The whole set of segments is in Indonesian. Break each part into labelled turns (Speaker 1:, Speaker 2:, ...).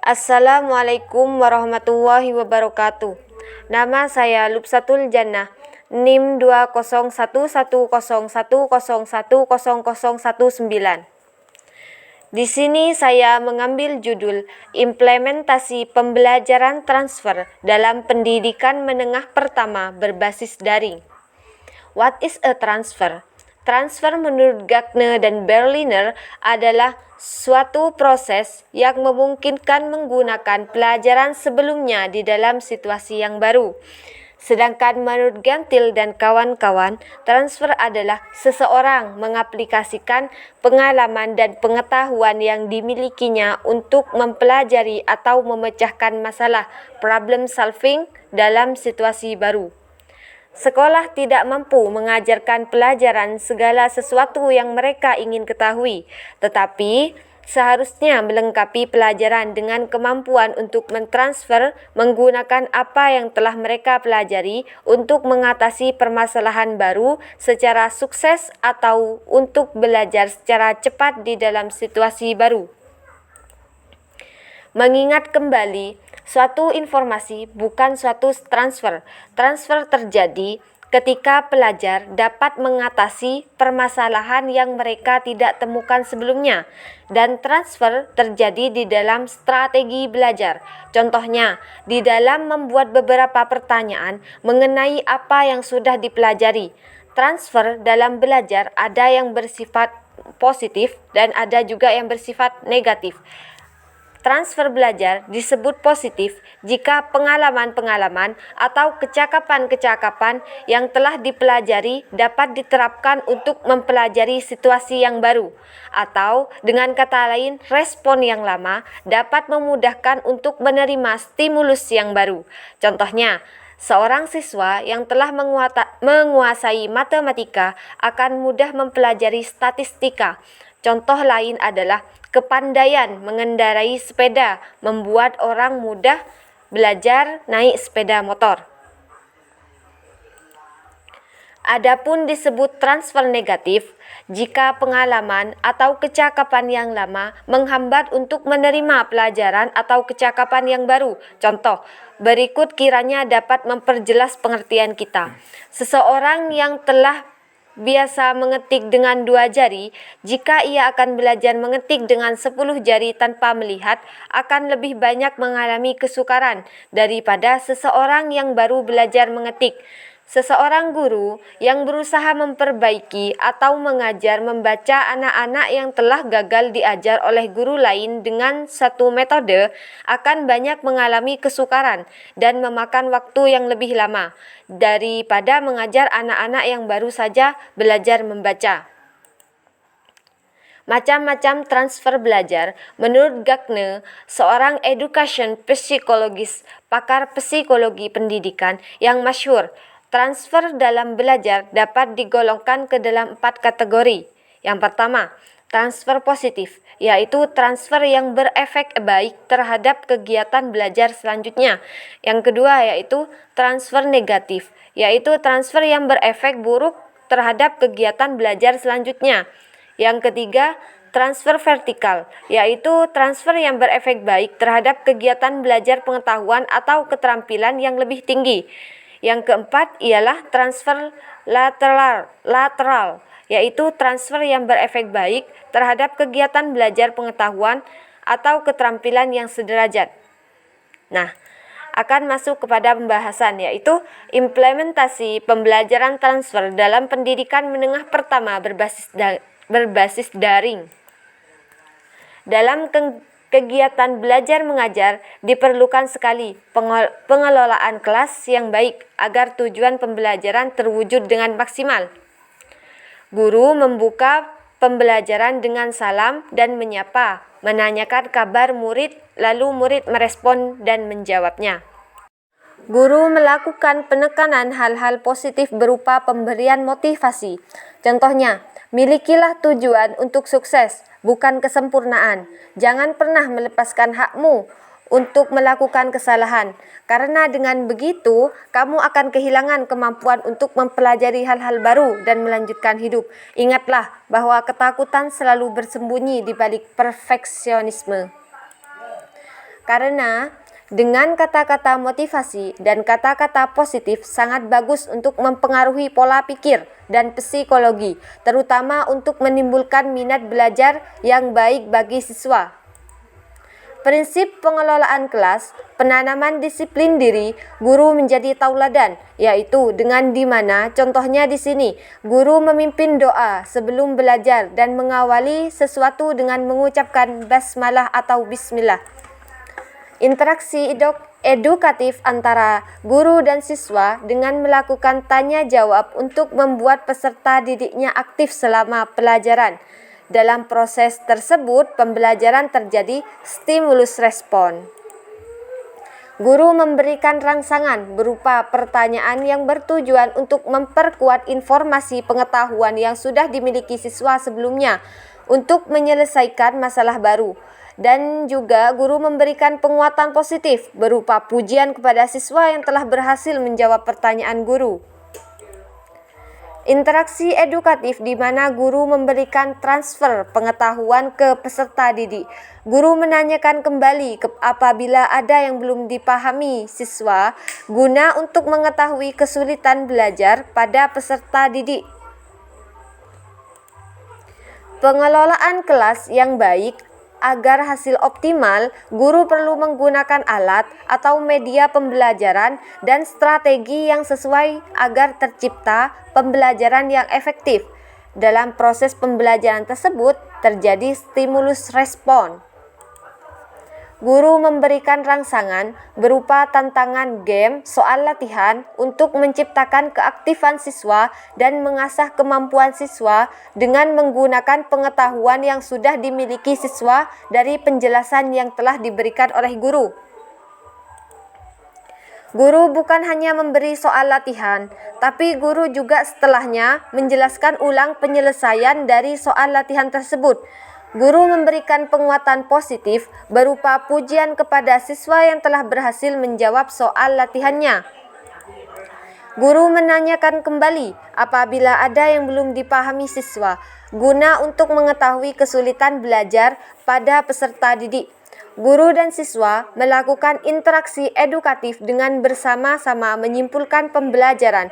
Speaker 1: Assalamualaikum warahmatullahi wabarakatuh. Nama saya Lubsatul Jannah, NIM 2011010101019. Di sini saya mengambil judul Implementasi Pembelajaran Transfer dalam Pendidikan Menengah Pertama Berbasis Daring. What is a transfer? Transfer menurut Gagner dan Berliner adalah suatu proses yang memungkinkan menggunakan pelajaran sebelumnya di dalam situasi yang baru. Sedangkan menurut Gentil dan kawan-kawan, transfer adalah seseorang mengaplikasikan pengalaman dan pengetahuan yang dimilikinya untuk mempelajari atau memecahkan masalah problem solving dalam situasi baru. Sekolah tidak mampu mengajarkan pelajaran segala sesuatu yang mereka ingin ketahui, tetapi seharusnya melengkapi pelajaran dengan kemampuan untuk mentransfer menggunakan apa yang telah mereka pelajari untuk mengatasi permasalahan baru secara sukses atau untuk belajar secara cepat di dalam situasi baru. Mengingat kembali, suatu informasi bukan suatu transfer. Transfer terjadi ketika pelajar dapat mengatasi permasalahan yang mereka tidak temukan sebelumnya, dan transfer terjadi di dalam strategi belajar. Contohnya, di dalam membuat beberapa pertanyaan mengenai apa yang sudah dipelajari. Transfer dalam belajar ada yang bersifat positif dan ada juga yang bersifat negatif. Transfer belajar disebut positif jika pengalaman-pengalaman atau kecakapan-kecakapan yang telah dipelajari dapat diterapkan untuk mempelajari situasi yang baru, atau dengan kata lain, respon yang lama dapat memudahkan untuk menerima stimulus yang baru. Contohnya, seorang siswa yang telah menguasai matematika akan mudah mempelajari statistika. Contoh lain adalah kepandaian mengendarai sepeda membuat orang mudah belajar naik sepeda motor. Adapun disebut transfer negatif jika pengalaman atau kecakapan yang lama menghambat untuk menerima pelajaran atau kecakapan yang baru. Contoh, berikut kiranya dapat memperjelas pengertian kita. Seseorang yang telah biasa mengetik dengan 2 jari, jika ia akan belajar mengetik dengan 10 jari tanpa melihat, akan lebih banyak mengalami kesukaran daripada seseorang yang baru belajar mengetik. Seseorang guru yang berusaha memperbaiki atau mengajar membaca anak-anak yang telah gagal diajar oleh guru lain dengan satu metode akan banyak mengalami kesukaran dan memakan waktu yang lebih lama daripada mengajar anak-anak yang baru saja belajar membaca. Macam-macam transfer belajar. Menurut Gagner, seorang education psikologis, pakar psikologi pendidikan yang masyhur, transfer dalam belajar dapat digolongkan ke dalam 4 kategori. Yang pertama, transfer positif, yaitu transfer yang berefek baik terhadap kegiatan belajar selanjutnya. Yang kedua yaitu transfer negatif, yaitu transfer yang berefek buruk terhadap kegiatan belajar selanjutnya. Yang ketiga, transfer vertikal, yaitu transfer yang berefek baik terhadap kegiatan belajar pengetahuan atau keterampilan yang lebih tinggi. Yang keempat ialah transfer lateral, yaitu transfer yang berefek baik terhadap kegiatan belajar pengetahuan atau keterampilan yang sederajat. Nah, akan masuk kepada pembahasan, yaitu implementasi pembelajaran transfer dalam pendidikan menengah pertama berbasis daring. Dalam kegiatan belajar mengajar diperlukan sekali pengelolaan kelas yang baik agar tujuan pembelajaran terwujud dengan maksimal. Guru membuka pembelajaran dengan salam dan menyapa, menanyakan kabar murid, lalu murid merespon dan menjawabnya. Guru melakukan penekanan hal-hal positif berupa pemberian motivasi. Contohnya, milikilah tujuan untuk sukses, bukan kesempurnaan. Jangan pernah melepaskan hakmu untuk melakukan kesalahan, karena dengan begitu kamu akan kehilangan kemampuan untuk mempelajari hal-hal baru dan melanjutkan hidup. Ingatlah bahwa ketakutan selalu bersembunyi di balik perfeksionisme. Karena dengan kata-kata motivasi dan kata-kata positif sangat bagus untuk mempengaruhi pola pikir dan psikologi, terutama untuk menimbulkan minat belajar yang baik bagi siswa. Prinsip pengelolaan kelas, penanaman disiplin diri, guru menjadi tauladan, yaitu dengan di mana contohnya di sini, guru memimpin doa sebelum belajar dan mengawali sesuatu dengan mengucapkan basmalah atau bismillah. Interaksi edukatif antara guru dan siswa dengan melakukan tanya jawab untuk membuat peserta didiknya aktif selama pelajaran. Dalam proses tersebut, pembelajaran terjadi stimulus respon. Guru memberikan rangsangan berupa pertanyaan yang bertujuan untuk memperkuat informasi pengetahuan yang sudah dimiliki siswa sebelumnya untuk menyelesaikan masalah baru. Dan juga guru memberikan penguatan positif berupa pujian kepada siswa yang telah berhasil menjawab pertanyaan guru. Interaksi edukatif di mana guru memberikan transfer pengetahuan ke peserta didik. Guru menanyakan kembali apabila ada yang belum dipahami siswa guna untuk mengetahui kesulitan belajar pada peserta didik. Pengelolaan kelas yang baik. Agar hasil optimal, guru perlu menggunakan alat atau media pembelajaran dan strategi yang sesuai agar tercipta pembelajaran yang efektif. Dalam proses pembelajaran tersebut, terjadi stimulus respon. Guru memberikan rangsangan berupa tantangan game, soal latihan untuk menciptakan keaktifan siswa dan mengasah kemampuan siswa dengan menggunakan pengetahuan yang sudah dimiliki siswa dari penjelasan yang telah diberikan oleh guru. Guru bukan hanya memberi soal latihan, tapi guru juga setelahnya menjelaskan ulang penyelesaian dari soal latihan tersebut. Guru memberikan penguatan positif berupa pujian kepada siswa yang telah berhasil menjawab soal latihannya. Guru menanyakan kembali apabila ada yang belum dipahami siswa, guna untuk mengetahui kesulitan belajar pada peserta didik. Guru dan siswa melakukan interaksi edukatif dengan bersama-sama menyimpulkan pembelajaran.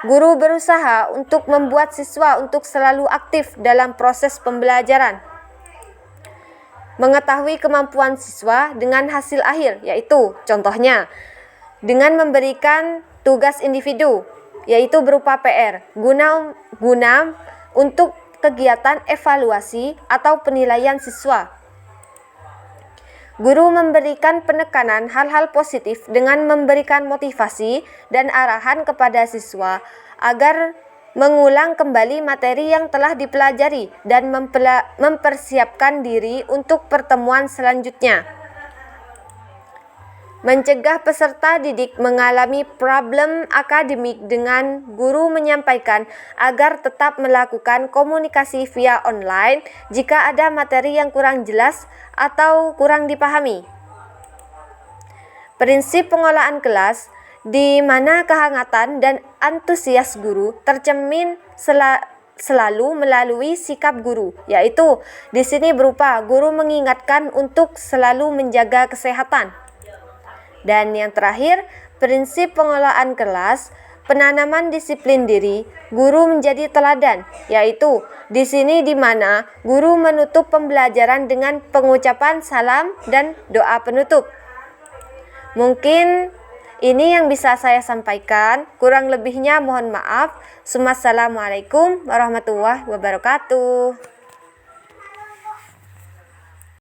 Speaker 1: Guru berusaha untuk membuat siswa untuk selalu aktif dalam proses pembelajaran. Mengetahui kemampuan siswa dengan hasil akhir, yaitu contohnya dengan memberikan tugas individu, yaitu berupa PR, guna untuk kegiatan evaluasi atau penilaian siswa. Guru memberikan penekanan hal-hal positif dengan memberikan motivasi dan arahan kepada siswa agar mengulang kembali materi yang telah dipelajari dan mempersiapkan diri untuk pertemuan selanjutnya. Mencegah peserta didik mengalami problem akademik dengan guru menyampaikan agar tetap melakukan komunikasi via online jika ada materi yang kurang jelas atau kurang dipahami. Prinsip pengelolaan kelas di mana kehangatan dan antusias guru tercermin selalu melalui sikap guru, yaitu di sini berupa guru mengingatkan untuk selalu menjaga kesehatan. Dan yang terakhir, prinsip pengelolaan kelas, penanaman disiplin diri, guru menjadi teladan, yaitu di sini di mana guru menutup pembelajaran dengan pengucapan salam dan doa penutup. Mungkin ini yang bisa saya sampaikan, kurang lebihnya mohon maaf. Wassalamualaikum warahmatullahi wabarakatuh.